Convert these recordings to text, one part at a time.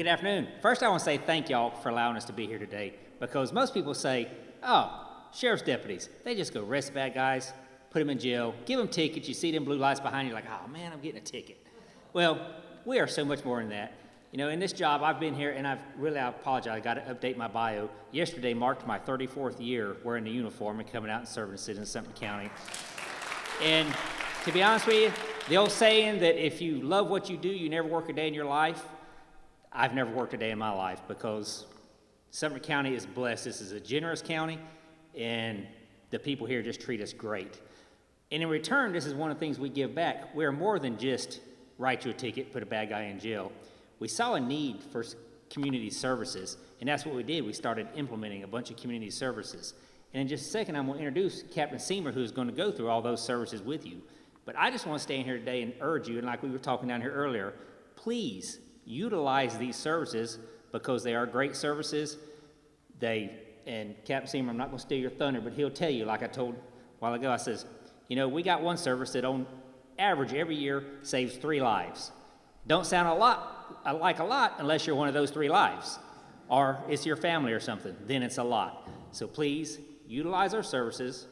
good afternoon. First, I want to say thank y'all for allowing us to be here today, because most people say, oh, sheriff's deputies, they just go arrest bad guys, put them in jail, give them tickets, you see them blue lights behind you, like, oh man, I'm getting a ticket. Well, we are so much more than that. You know, in this job, I've been here, and I apologize, I got to update my bio. Yesterday marked my 34th year wearing the uniform and coming out and serving the citizens of Sumter County. And to be honest with you, the old saying that if you love what you do, you never work a day in your life, I've never worked a day in my life, because Sumter County is blessed. This is a generous county, and the people here just treat us great. And in return, this is one of the things we give back. We're more than just write you a ticket, put a bad guy in jail. We saw a need for community services, and that's what we did. We started implementing a bunch of community services. And in just a second, I'm going to introduce Captain Seymour, who's going to go through all those services with you. But I just want to stand here today and urge you, and like we were talking down here earlier, please utilize these services, because they are great services. And Captain Seymour, I'm not going to steal your thunder, but he'll tell you, like I told a while ago, I says, you know, we got one service that on average every year saves 3 lives. Don't sound like a lot unless you're one of those 3 lives, or it's your family or something, then it's a lot. So please utilize our services.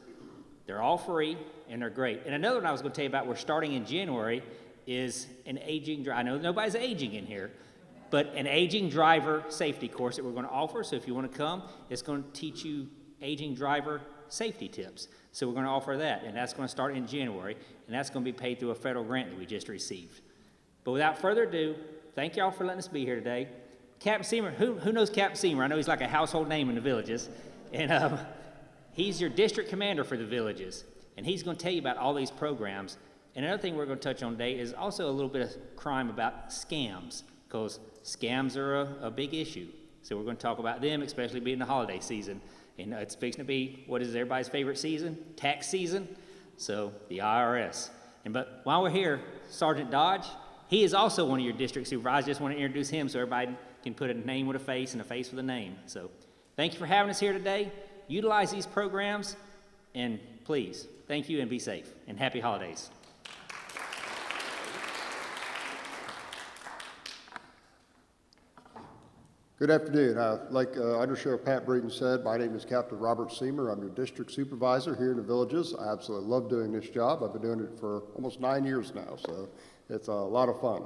They're all free and they're great. And another one I was going to tell you about, we're starting in January, is an aging driver. I know nobody's aging in here, but an aging driver safety course that we're going to offer. So if you want to come, it's going to teach you aging driver safety tips. So we're going to offer that, and that's going to start in January, and that's going to be paid through a federal grant that we just received. But without further ado, thank y'all for letting us be here today. Captain Seymour, who knows Captain Seymour? I know he's like a household name in the villages, and he's your district commander for the villages, and he's going to tell you about all these programs. And another thing we're going to touch on today is also a little bit of crime about scams, because scams are a big issue. So we're going to talk about them, especially being the holiday season. And it's fixing to be, what is everybody's favorite season? Tax season. So the IRS. But while we're here, Sergeant Dodge, he is also one of your district supervisors. I just want to introduce him so everybody can put a name with a face and a face with a name. So thank you for having us here today. Utilize these programs, and please, thank you and be safe, and happy holidays. Good afternoon. Like Under Sheriff Pat Breeden said, my name is Captain Robert Seymour. I'm your district supervisor here in the villages. I absolutely love doing this job. I've been doing it for almost 9 years now, so it's a lot of fun.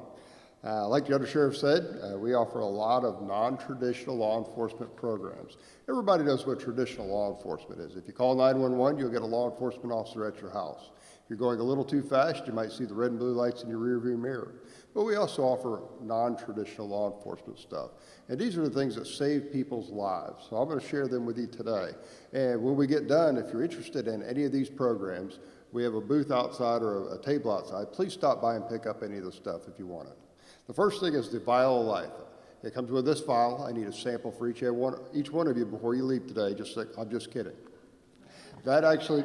Like the Under Sheriff said, we offer a lot of non-traditional law enforcement programs. Everybody knows what traditional law enforcement is. If you call 911, you'll get a law enforcement officer at your house. If you're going a little too fast, you might see the red and blue lights in your rearview mirror. But we also offer non-traditional law enforcement stuff. And these are the things that save people's lives. So I'm going to share them with you today. And when we get done, if you're interested in any of these programs, we have a booth outside or a table outside. Please stop by and pick up any of the stuff if you want it. The first thing is the vial of life. It comes with this vial. I need a sample for each one of you before you leave today. I'm just kidding. That actually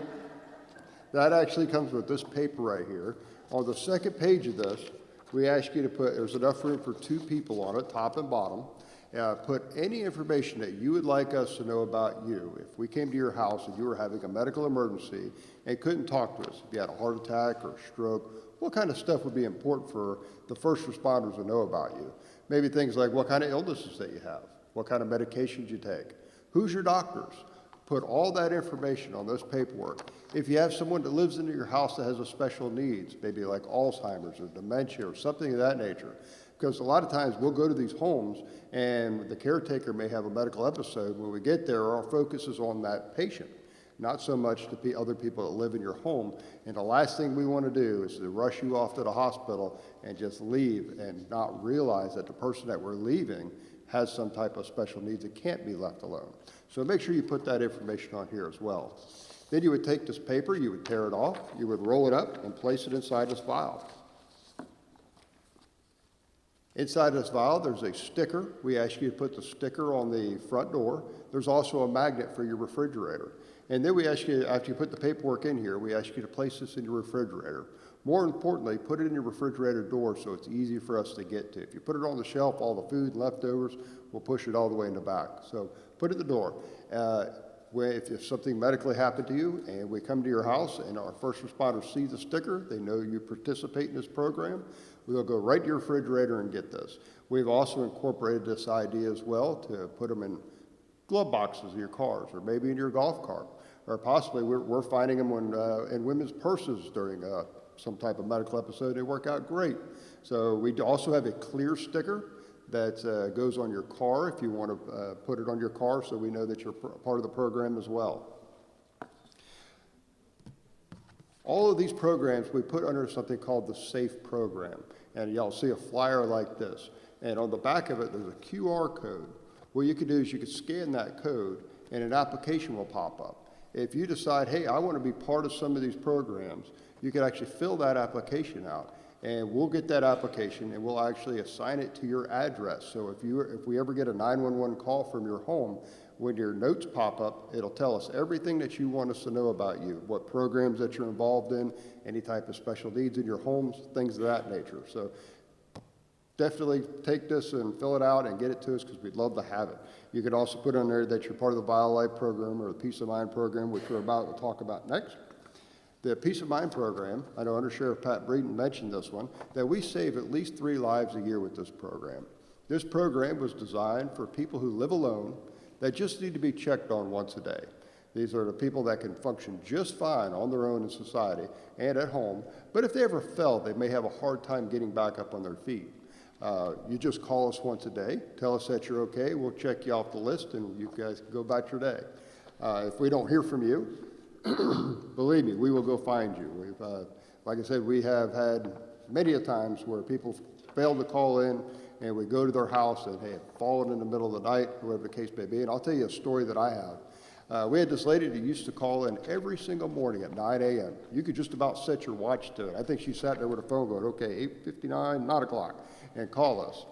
comes with this paper right here. On the second page of this, we ask you to put, there's enough room for 2 people on it, top and bottom. Put any information that you would like us to know about you. If we came to your house and you were having a medical emergency and couldn't talk to us, if you had a heart attack or a stroke, what kind of stuff would be important for the first responders to know about you? Maybe things like what kind of illnesses that you have, what kind of medications you take, who's your doctors. Put all that information on this paperwork. If you have someone that lives in your house that has a special needs, maybe like Alzheimer's or dementia or something of that nature, because a lot of times we'll go to these homes and the caretaker may have a medical episode. When we get there, our focus is on that patient, not so much the other people that live in your home. And the last thing we want to do is to rush you off to the hospital and just leave and not realize that the person that we're leaving has some type of special needs that can't be left alone. So make sure you put that information on here as well. Then you would take this paper, you would tear it off, you would roll it up and place it inside this vial. Inside this vial, there's a sticker. We ask you to put the sticker on the front door. There's also a magnet for your refrigerator. And then we ask you, after you put the paperwork in here, we ask you to place this in your refrigerator. More importantly, put it in your refrigerator door so it's easy for us to get to. If you put it on the shelf, all the food and leftovers, we'll push it all the way in the back. So put it in the door. If something medically happened to you and we come to your house and our first responders see the sticker, they know you participate in this program, We'll go right to your refrigerator and get this. We've also incorporated this idea as well to put them in glove boxes of your cars, or maybe in your golf cart, or possibly we're finding them in women's purses during some type of medical episode. They work out great. So we also have a clear sticker that goes on your car if you want to put it on your car, so we know that you're part of the program as well. All of these programs we put under something called the SAFE program, and y'all see a flyer like this, and on the back of it there's a QR code. What you could do is you could scan that code and an application will pop up. If you decide, hey, I want to be part of some of these programs, you can actually fill that application out, and we'll get that application and we'll actually assign it to your address. So if we ever get a 911 call from your home, when your notes pop up, it'll tell us everything that you want us to know about you, what programs that you're involved in, any type of special needs in your homes, things of that nature. So definitely take this and fill it out and get it to us, because we'd love to have it. You could also put on there that you're part of the BioLife program or the Peace of Mind program, which we're about to talk about next. The Peace of Mind program, I know Under Sheriff Pat Breeden mentioned this one, that we save at least 3 lives a year with this program. This program was designed for people who live alone that just need to be checked on once a day. These are the people that can function just fine on their own in society and at home, but if they ever fell, they may have a hard time getting back up on their feet. You just call us once a day, tell us that you're okay, we'll check you off the list, and you guys can go about your day. If we don't hear from you, believe me, we will go find you. Like I said, we have had many a times where people failed to call in, and we go to their house and they have fallen in the middle of the night, whatever the case may be. And I'll tell you a story that I have. We had this lady that used to call in every single morning at 9 a.m. You could just about set your watch to it. I think she sat there with her phone going, okay, 8:59, 9 o'clock, and call us.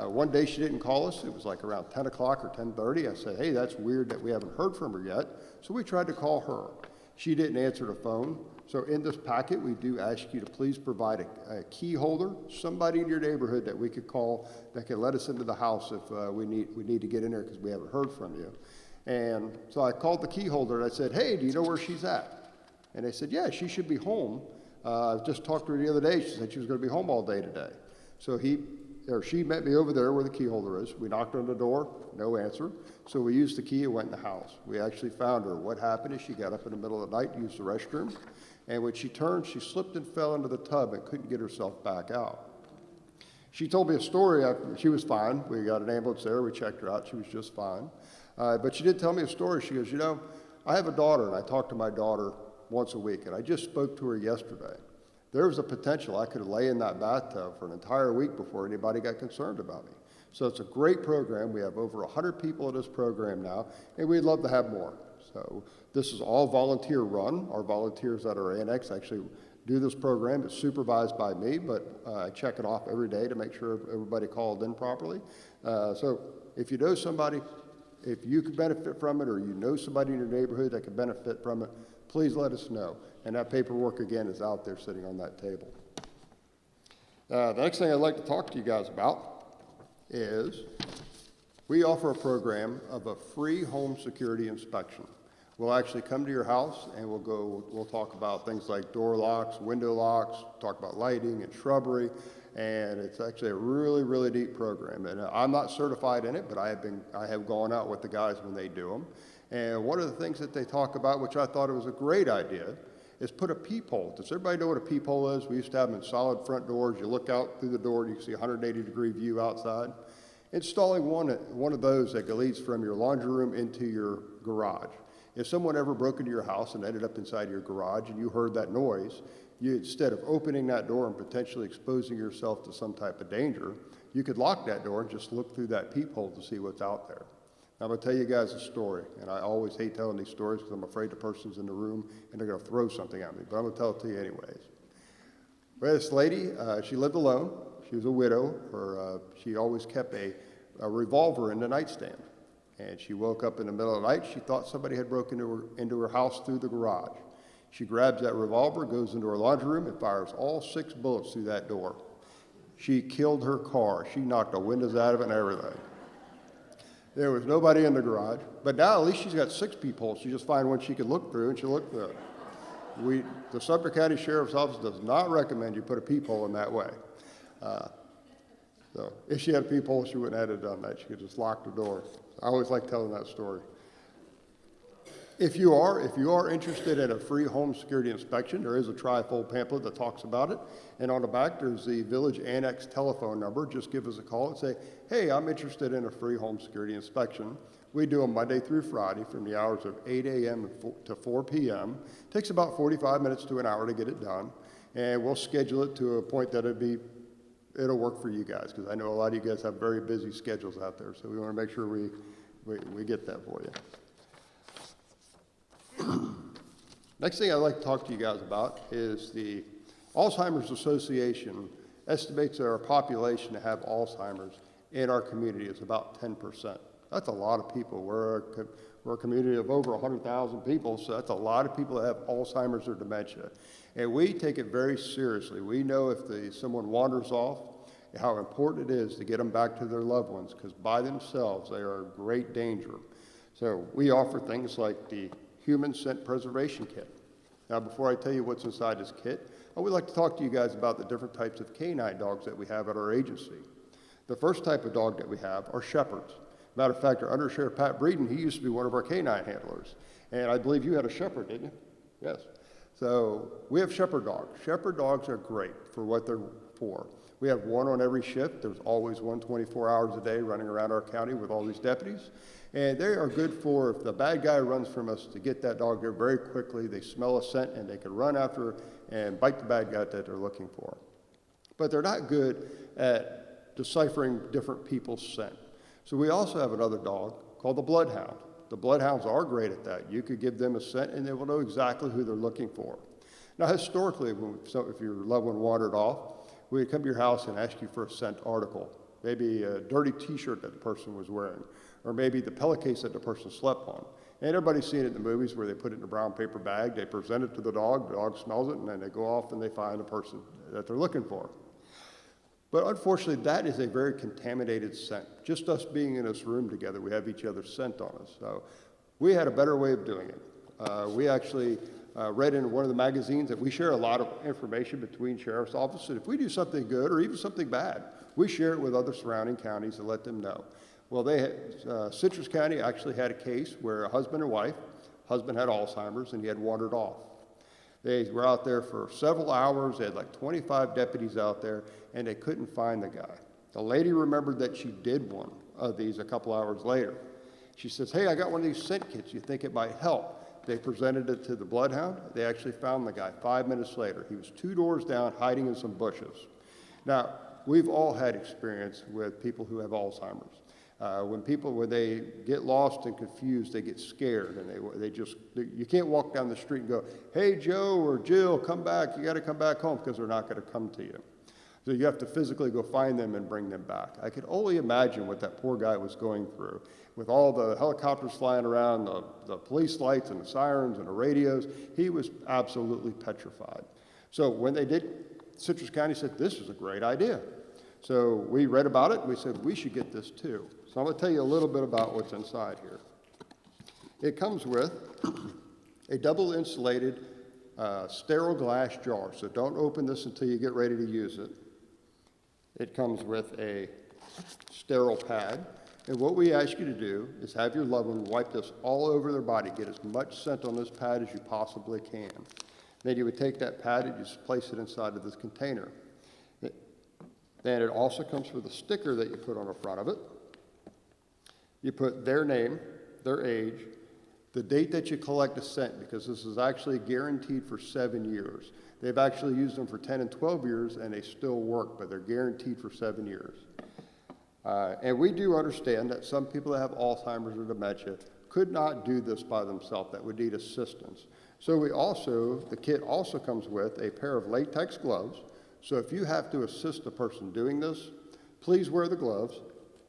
One day she didn't call us. It was like around 10 o'clock or 10:30. I said, hey, that's weird that we haven't heard from her yet. So we tried to call her. She didn't answer the phone. So in this packet, we do ask you to please provide a key holder, somebody in your neighborhood that we could call that can let us into the house if we need to get in there because we haven't heard from you. And so I called the key holder and I said, hey, do you know where she's at? And they said, yeah, she should be home. I just talked to her the other day. She said she was going to be home all day today. So she met me over there where the key holder is. We knocked on the door, no answer. So we used the key and went in the house. We actually found her. What happened is she got up in the middle of the night to use the restroom. And when she turned, she slipped and fell into the tub and couldn't get herself back out. She told me a story. She was fine. We got an ambulance there. We checked her out. She was just fine. But she did tell me a story. She goes, you know, I have a daughter, and I talk to my daughter once a week, and I just spoke to her yesterday. There was a potential I could lay in that bathtub for an entire week before anybody got concerned about me. So it's a great program. We have over 100 people in this program now, and we'd love to have more. So this is all volunteer run. Our volunteers that are annex actually do this program. It's supervised by me, but I check it off every day to make sure everybody called in properly. So if you know somebody, if you can benefit from it, or you know somebody in your neighborhood that can benefit from it, please let us know. And that paperwork, again, is out there sitting on that table. The next thing I'd like to talk to you guys about is we offer a program of a free home security inspection. We'll actually come to your house and we'll talk about things like door locks, window locks, talk about lighting and shrubbery, and it's actually a really, really neat program. And I'm not certified in it, but I have gone out with the guys when they do them. And one of the things that they talk about, which I thought it was a great idea, is put a peephole. Does everybody know what a peephole is? We used to have them in solid front doors. You look out through the door and you can see a 180-degree view outside. Installing one of those that leads from your laundry room into your garage. If someone ever broke into your house and ended up inside your garage and you heard that noise, instead of opening that door and potentially exposing yourself to some type of danger, you could lock that door and just look through that peephole to see what's out there. Now, I'm going to tell you guys a story, and I always hate telling these stories because I'm afraid the person's in the room and they're going to throw something at me, but I'm going to tell it to you anyways. We had this lady, she lived alone. She was a widow. She always kept a revolver in the nightstand. And she woke up in the middle of the night. She thought somebody had broken into her house through the garage. She grabs that revolver, goes into her laundry room, and fires all 6 bullets through that door. She killed her car. She knocked the windows out of it and everything. There was nobody in the garage. But now at least she's got 6 peepholes. She just find one she can look through, and she looked through it. The Sumter County Sheriff's Office does not recommend you put a peephole in that way. So if she had a peephole, she wouldn't have done that. She could just lock the door. I always like telling that story. If you are interested in a free home security inspection, there is a trifold pamphlet that talks about it. And on the back, there's the Village Annex telephone number. Just give us a call and say, hey, I'm interested in a free home security inspection. We do them Monday through Friday from the hours of 8 a.m. to 4 p.m. It takes about 45 minutes to an hour to get it done. And we'll schedule it to a point that it'll work for you guys, because I know a lot of you guys have very busy schedules out there. So we want to make sure we get that for you. Next thing I'd like to talk to you guys about is the Alzheimer's Association estimates that our population to have Alzheimer's in our community is about 10%. That's a lot of people. We're a community of over 100,000 people, so that's a lot of people that have Alzheimer's or dementia. And we take it very seriously. We know if someone wanders off, how important it is to get them back to their loved ones, because by themselves they are in great danger. So we offer things like the Human Scent Preservation Kit. Now, before I tell you what's inside this kit, I would like to talk to you guys about the different types of canine dogs that we have at our agency. The first type of dog that we have are shepherds. Matter of fact, our Under Sheriff Pat Breeden, he used to be one of our canine handlers. And I believe you had a shepherd, didn't you? Yes. So we have shepherd dogs. Shepherd dogs are great for what they're for. We have one on every shift. There's always one 24 hours a day running around our county with all these deputies. And they are good for if the bad guy runs from us, to get that dog there very quickly. They smell a scent and they can run after and bite the bad guy that they're looking for. But they're not good at deciphering different people's scent. So we also have another dog called the bloodhound. The bloodhounds are great at that. You could give them a scent and they will know exactly who they're looking for. Now, historically, if your loved one wandered off, we would come to your house and ask you for a scent article. Maybe a dirty t-shirt that the person was wearing, or maybe the pillowcase that the person slept on. And everybody's seen it in the movies where they put it in a brown paper bag, they present it to the dog smells it, and then they go off and they find the person that they're looking for. But unfortunately, that is a very contaminated scent. Just us being in this room together, we have each other's scent on us. So we had a better way of doing it. We actually read in one of the magazines that we share a lot of information between sheriff's offices. If we do something good or even something bad, we share it with other surrounding counties and let them know. Well, Citrus County actually had a case where a husband and wife, husband had Alzheimer's and he had wandered off. They were out there for several hours. They had like 25 deputies out there and they couldn't find the guy. The lady remembered that she did one of these a couple hours later. She says, hey, I got one of these scent kits. You think it might help? They presented it to the bloodhound. They actually found the guy 5 minutes later. He was 2 doors down hiding in some bushes. Now, we've all had experience with people who have Alzheimer's. When they get lost and confused, they get scared and you can't walk down the street and go, hey, Joe or Jill, come back. You got to come back home, because they're not going to come to you. So you have to physically go find them and bring them back. I could only imagine what that poor guy was going through with all the helicopters flying around, the police lights and the sirens and the radios. He was absolutely petrified. So when they did, Citrus County said, this is a great idea. So we read about it and we said, we should get this too. So I'm going to tell you a little bit about what's inside here. It comes with a double insulated sterile glass jar. So don't open this until you get ready to use it. It comes with a sterile pad. And what we ask you to do is have your loved one wipe this all over their body. Get as much scent on this pad as you possibly can. Then you would take that pad and just place it inside of this container. Then it also comes with a sticker that you put on the front of it. You put their name, their age, the date that you collect the scent, because this is actually guaranteed for 7 years. They've actually used them for 10 and 12 years and they still work, but they're guaranteed for 7 years. And we do understand that some people that have Alzheimer's or dementia could not do this by themselves, that would need assistance. So the kit also comes with a pair of latex gloves. So if you have to assist a person doing this, please wear the gloves.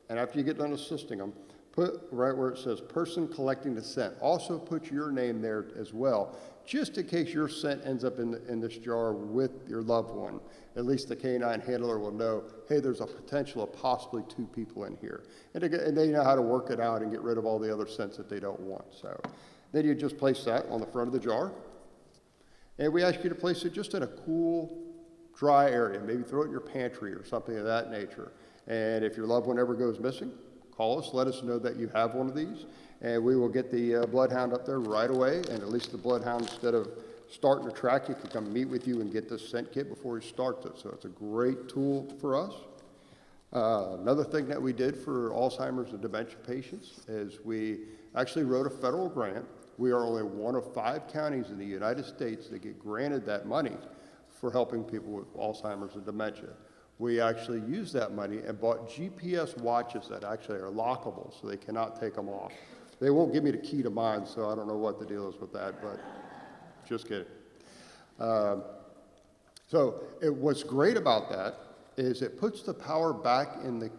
And after you get done assisting them, put right where it says person collecting the scent. Also put your name there as well, just in case your scent ends up in this jar with your loved one. At least the canine handler will know, hey, there's a potential of possibly 2 people in here. And they know how to work it out and get rid of all the other scents that they don't want. So then you just place that on the front of the jar. And we ask you to place it just in a cool, dry area, maybe throw it in your pantry or something of that nature. And if your loved one ever goes missing, call us, let us know that you have one of these, and we will get the bloodhound up there right away. And at least the bloodhound, instead of starting to track you, can come meet with you and get this scent kit before he starts it. So it's a great tool for us. Another thing that we did for Alzheimer's and dementia patients is we actually wrote a federal grant. We are only one of 5 counties in the United States that get granted that money for helping people with Alzheimer's and dementia. We actually used that money and bought GPS watches that actually are lockable, so they cannot take them off. They won't give me the key to mine, so I don't know what the deal is with that, but just kidding. What's great about that is it puts the power back in the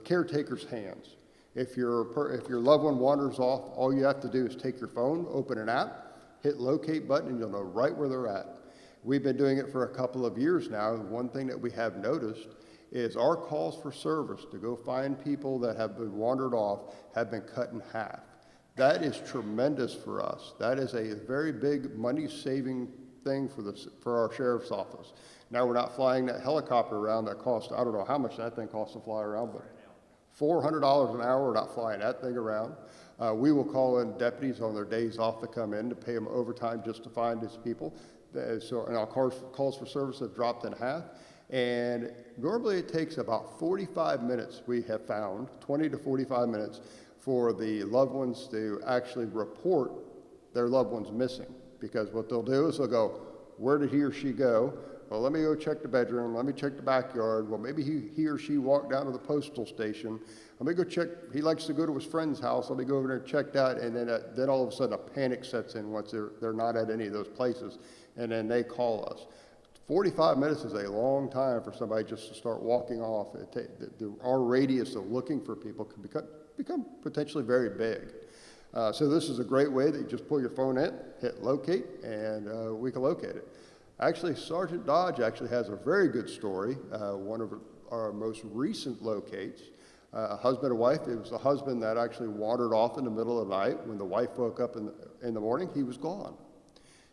caretaker's hands. If your loved one wanders off, all you have to do is take your phone, open an app, hit locate button, and you'll know right where they're at. We've been doing it for a couple of years now. One thing that we have noticed is our calls for service to go find people that have been wandered off have been cut in half. That is tremendous for us. That is a very big money-saving thing for our sheriff's office. Now we're not flying that helicopter around that costs, I don't know how much that thing costs to fly around, but $400 an hour, we're not flying that thing around. We will call in deputies on their days off to come in to pay them overtime just to find these people. And our calls for service have dropped in half. And normally it takes about 45 minutes, we have found, 20 to 45 minutes, for the loved ones to actually report their loved ones missing. Because what they'll do is they'll go, where did he or she go? Well, let me go check the bedroom. Let me check the backyard. Well, maybe he or she walked down to the postal station. Let me go check. He likes to go to his friend's house. Let me go over there and check that. And then all of a sudden a panic sets in once they're not at any of those places. And then they call us. 45 minutes is a long time for somebody just to start walking off. Our radius of looking for people can become potentially very big. So this is a great way that you just pull your phone in, hit locate, and we can locate it. Actually, Sergeant Dodge actually has a very good story. One of our most recent locates, a husband and wife. It was the husband that actually wandered off in the middle of the night. When the wife woke up in the morning, he was gone.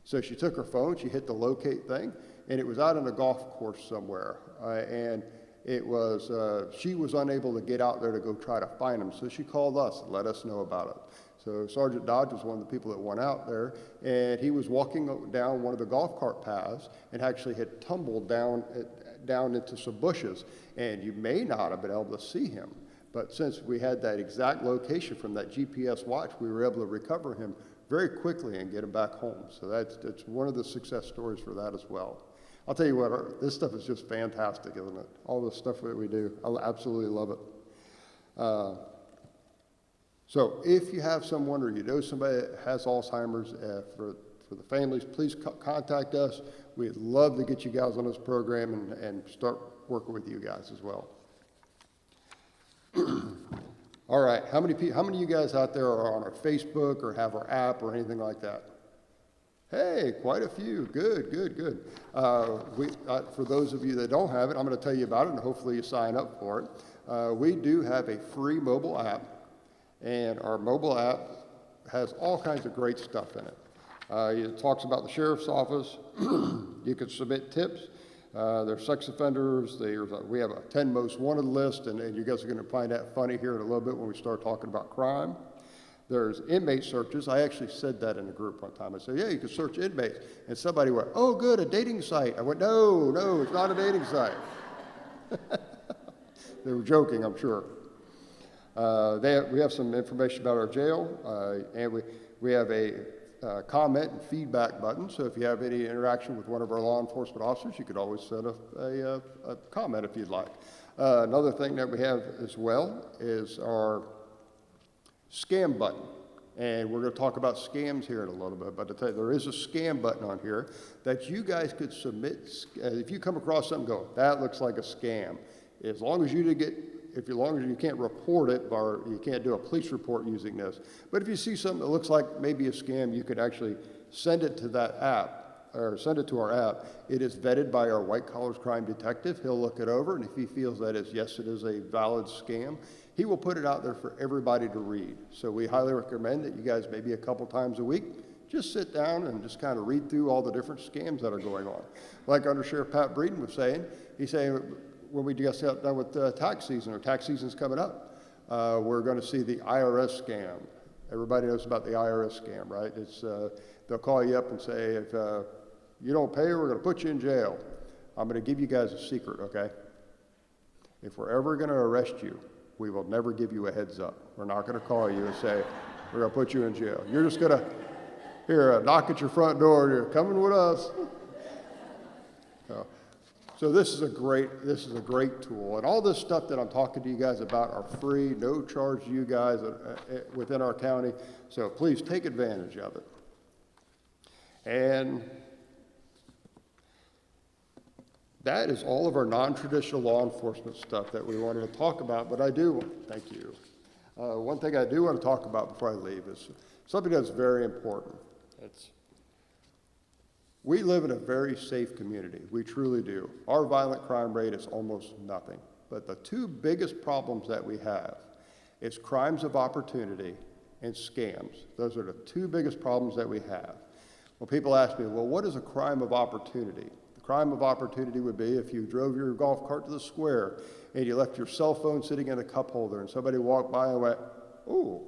So she took her phone, she hit the locate thing, and it was out on a golf course somewhere. And it was, she was unable to get out there to go try to find him. So she called us and let us know about it. So Sergeant Dodge was one of the people that went out there, and he was walking down one of the golf cart paths and actually had tumbled down into some bushes. And you may not have been able to see him, but since we had that exact location from that GPS watch, we were able to recover him very quickly and get him back home. So that's one of the success stories for that as well. I'll tell you what, this stuff is just fantastic, isn't it? All the stuff that we do, I absolutely love it. So if you have someone or you know somebody that has Alzheimer's, for the families, please contact us. We'd love to get you guys on this program and start working with you guys as well. All right, how many of you guys out there are on our Facebook or have our app or anything like that? Hey, quite a few. Good, good, good. For those of you that don't have it, I'm going to tell you about it, and hopefully you sign up for it. We do have a free mobile app, and our mobile app has all kinds of great stuff in it. It talks about the sheriff's office. You can submit tips. There's sex offenders. We have a 10 most wanted list, and you guys are going to find that funny here in a little bit when we start talking about crime. There's inmate searches. I actually said that in a group one time. I said, yeah, you can search inmates. And somebody went, oh, good, a dating site. I went, no, it's not a dating site. They were joking, I'm sure. We have some information about our jail, and we have a comment and feedback button. So if you have any interaction with one of our law enforcement officers, you could always send a comment if you'd like. Another thing that we have as well is our scam button. And we're going to talk about scams here in a little bit, but to tell you, there is a scam button on here that you guys could submit. If you come across something, go, that looks like a scam. As long as you can't report it, or you can't do a police report using this. But if you see something that looks like maybe a scam, you could actually send it to that app, or send it to our app. It is vetted by our white collar crime detective. He'll look it over, and if he feels that yes, it is a valid scam, he will put it out there for everybody to read. So we highly recommend that you guys maybe a couple times a week just sit down and just kind of read through all the different scams that are going on. Like Under Sheriff Pat Breeden was saying, he's saying when we just got done with tax season, or tax season's coming up, we're going to see the IRS scam. Everybody knows about the IRS scam, right? It's they'll call you up and say, if you don't pay, we're going to put you in jail. I'm going to give you guys a secret, okay? If we're ever going to arrest you, we will never give you a heads up. We're not going to call you and say, we're going to put you in jail. You're just going to knock at your front door, you're coming with us. So this is a great tool. And all this stuff that I'm talking to you guys about are free, no charge to you guys within our county. So please take advantage of it. And that is all of our non-traditional law enforcement stuff that we wanted to talk about, but thank you. One thing I do want to talk about before I leave is something that's very important. We live in a very safe community. We truly do. Our violent crime rate is almost nothing. But the two biggest problems that we have is crimes of opportunity and scams. Those are the two biggest problems that we have. When people ask me, well, what is a crime of opportunity? The crime of opportunity would be if you drove your golf cart to the square and you left your cell phone sitting in a cup holder and somebody walked by and went, ooh,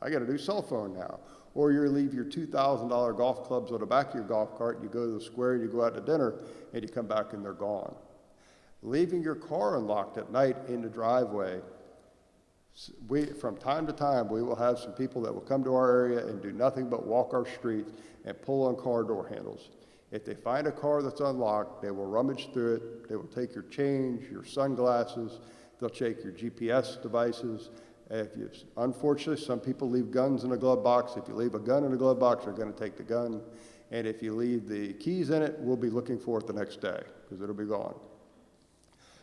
I got a new cell phone now. Or you leave your $2,000 golf clubs on the back of your golf cart, and you go to the square, and you go out to dinner, and you come back and they're gone. Leaving your car unlocked at night in the driveway, from time to time, we will have some people that will come to our area and do nothing but walk our streets and pull on car door handles. If they find a car that's unlocked, they will rummage through it. They will take your change, your sunglasses. They'll take your GPS devices. Unfortunately, some people leave guns in a glove box. If you leave a gun in a glove box, they're going to take the gun. And if you leave the keys in it, we'll be looking for it the next day because it'll be gone.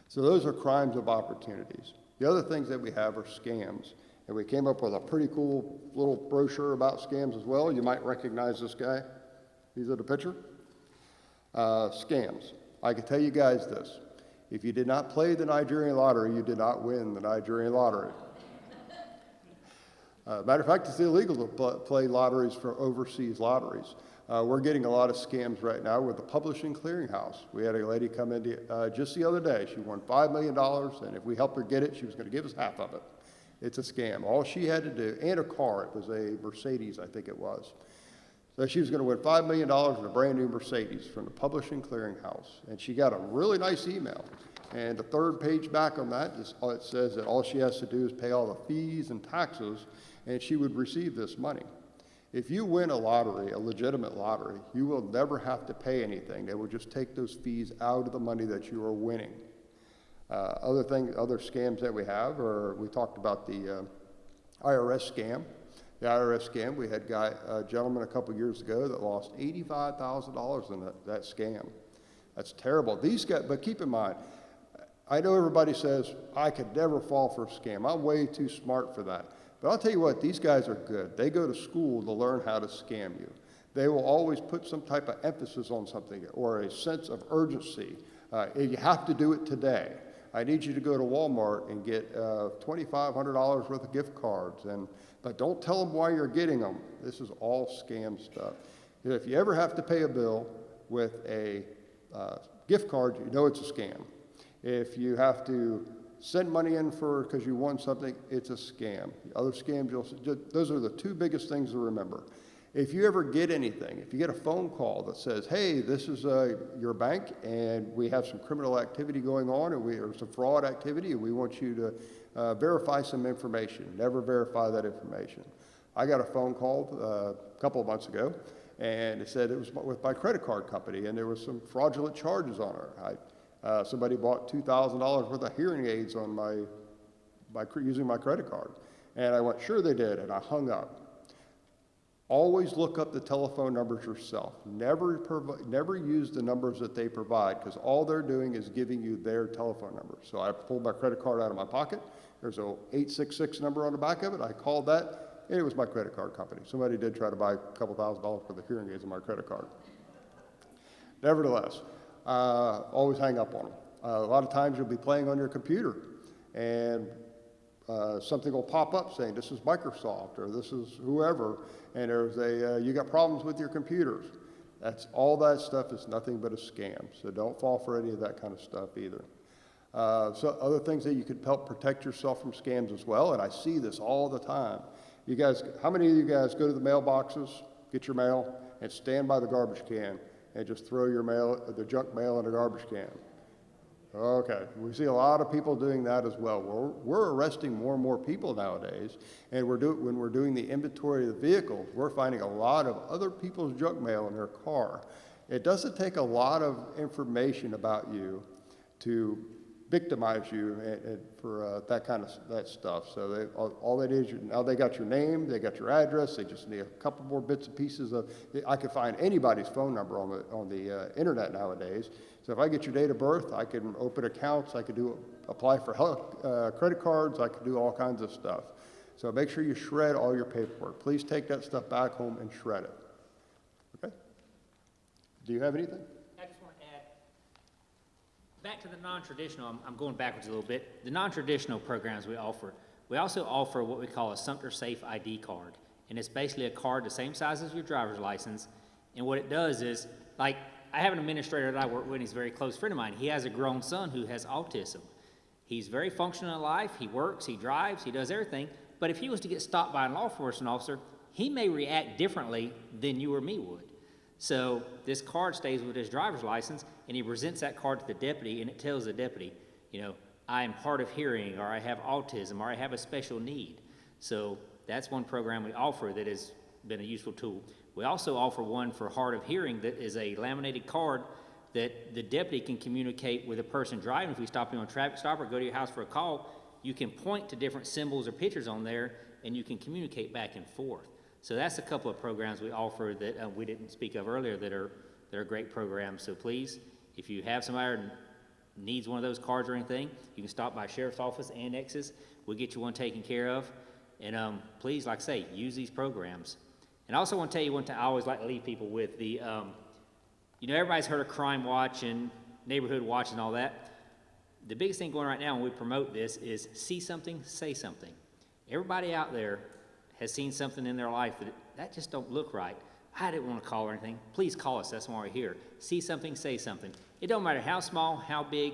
So those are crimes of opportunities. The other things that we have are scams. And we came up with a pretty cool little brochure about scams as well. You might recognize this guy. He's in the picture. Scams. I can tell you guys this. If you did not play the Nigerian lottery, you did not win the Nigerian lottery. Matter of fact, it's illegal to play lotteries for overseas lotteries. We're getting a lot of scams right now with the Publishing Clearinghouse. We had a lady come in just the other day. She won $5 million, and if we helped her get it, she was going to give us half of it. It's a scam. All she had to do, and a car, it was a Mercedes, I think it was. So she was going to win $5 million in a brand new Mercedes from the Publishing Clearinghouse. And she got a really nice email. And the third page back on that, it says that all she has to do is pay all the fees and taxes, and she would receive this money. If you win a lottery, a legitimate lottery, you will never have to pay anything. They will just take those fees out of the money that you are winning. Other scams that we have are, we talked about the IRS scam. The IRS scam, we had a gentleman a couple years ago that lost $85,000 in that scam. That's terrible. These guys, but keep in mind, I know everybody says, I could never fall for a scam. I'm way too smart for that. But I'll tell you what, these guys are good. They go to school to learn how to scam you. They will always put some type of emphasis on something or a sense of urgency. You have to do it today. I need you to go to Walmart and get $2,500 worth of gift cards. But don't tell them why you're getting them. This is all scam stuff. If you ever have to pay a bill with a gift card, you know it's a scam. If you have to send money in because you won something, it's a scam. The other scams, those are the two biggest things to remember. If you ever get anything, if you get a phone call that says, hey, this is your bank and we have some criminal activity going on or some fraud activity and we want you to verify some information, never verify that information. I got a phone call a couple of months ago and it said it was with my credit card company and there was some fraudulent charges on her. Somebody bought $2,000 worth of hearing aids on using my credit card. And I went, sure they did, and I hung up. Always look up the telephone numbers yourself. Never use the numbers that they provide, because all they're doing is giving you their telephone number. So I pulled my credit card out of my pocket. There's an 866 number on the back of it. I called that, and it was my credit card company. Somebody did try to buy a couple $1,000s worth of hearing aids on my credit card. Nevertheless, always hang up on them. A lot of times you'll be playing on your computer, and something will pop up saying this is Microsoft or this is whoever, and there's you got problems with your computers. All that stuff is nothing but a scam, so don't fall for any of that kind of stuff either. So other things that you could help protect yourself from scams as well, and I see this all the time. You guys, how many of you guys go to the mailboxes, get your mail, and stand by the garbage can and just throw your mail, the junk mail in a garbage can? Okay, we see a lot of people doing that as well. We're arresting more and more people nowadays, and when we're doing the inventory of the vehicles, we're finding a lot of other people's junk mail in their car. It doesn't take a lot of information about you to victimize you for that kind of that stuff. So all that is, now they got your name, they got your address, they just need a couple more bits and pieces of, I can find anybody's phone number on the internet nowadays. So if I get your date of birth, I can open accounts, I can apply for credit cards, I can do all kinds of stuff. So make sure you shred all your paperwork. Please take that stuff back home and shred it. Okay? Do you have anything? I just want to add, back to the non-traditional, I'm going backwards a little bit. The non-traditional programs we offer. We also offer what we call a Sumter Safe ID card. And it's basically a card the same size as your driver's license. And what it does is, like, I have an administrator that I work with, and he's a very close friend of mine. He has a grown son who has autism. He's very functional in life. He works, he drives, he does everything. But if he was to get stopped by a law enforcement officer, he may react differently than you or me would. So this card stays with his driver's license, and he presents that card to the deputy, and it tells the deputy, you know, I am hard of hearing, or I have autism, or I have a special need. So that's one program we offer that has been a useful tool. We also offer one for hard of hearing that is a laminated card that the deputy can communicate with a person driving. If we stop you on a traffic stop or go to your house for a call, you can point to different symbols or pictures on there, and you can communicate back and forth. So that's a couple of programs we offer that we didn't speak of earlier that are great programs. So please, if you have somebody who needs one of those cards or anything, you can stop by Sheriff's Office annexes. We'll get you one taken care of. And please, like I say, use these programs. And I also want to tell you one thing I always like to leave people with. You know, everybody's heard of Crime Watch and Neighborhood Watch and all that. The biggest thing going right now when we promote this is see something, say something. Everybody out there has seen something in their life that just don't look right. I didn't want to call or anything. Please call us. That's why we're here. See something, say something. It don't matter how small, how big.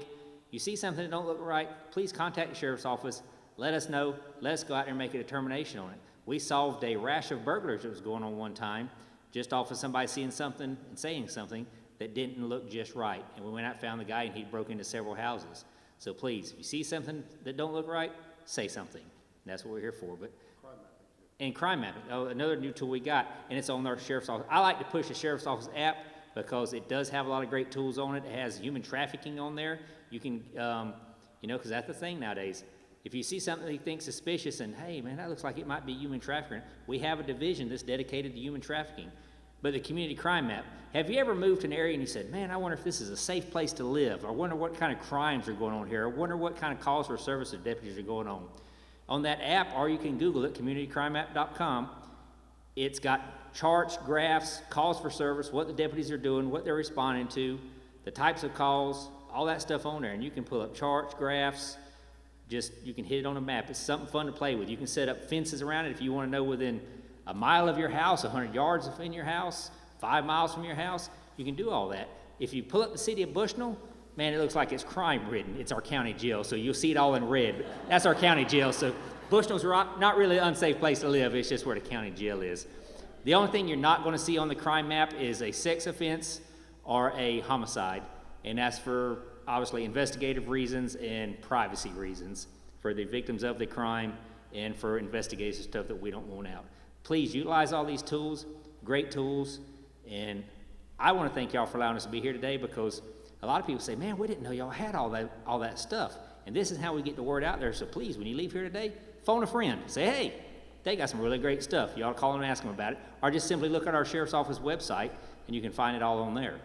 You see something that don't look right, please contact the Sheriff's Office. Let us know. Let us go out there and make a determination on it. We solved a rash of burglars that was going on one time just off of somebody seeing something and saying something that didn't look just right. And we went out and found the guy, and he'd broke into several houses. So please, if you see something that don't look right, say something. And that's what we're here for. But and crime mapping, another new tool we got, and it's on our Sheriff's Office. I like to push the Sheriff's Office app because it does have a lot of great tools on it. It has human trafficking on there. You can, you know, because that's the thing nowadays. If you see something that you think suspicious and, hey, man, that looks like it might be human trafficking, we have a division that's dedicated to human trafficking. But the community crime map, have you ever moved to an area and you said, man, I wonder if this is a safe place to live? I wonder what kind of crimes are going on here. I wonder what kind of calls for service of deputies are going on that app, or you can Google it, communitycrimemap.com. It's got charts, graphs, calls for service, what the deputies are doing, what they're responding to, the types of calls, all that stuff on there. And you can pull up charts, graphs, you can hit it on a map. It's something fun to play with. You can set up fences around it if you want to know within a mile of your house, 100 yards in your house, 5 miles from your house. You can do all that. If you pull up the city of Bushnell, man, it looks like it's crime-ridden. It's our county jail, so you'll see it all in red. That's our county jail, so Bushnell's not really an unsafe place to live. It's just where the county jail is. The only thing you're not going to see on the crime map is a sex offense or a homicide, and that's for, obviously, investigative reasons and privacy reasons for the victims of the crime and for investigation stuff that we don't want out. Please utilize all these tools, great tools, and I want to thank y'all for allowing us to be here today because a lot of people say, man, we didn't know y'all had all that stuff. And this is how we get the word out there. So please, when you leave here today, phone a friend. Say, hey, they got some really great stuff. You ought to call them and ask them about it. Or just simply look at our Sheriff's Office website, and you can find it all on there.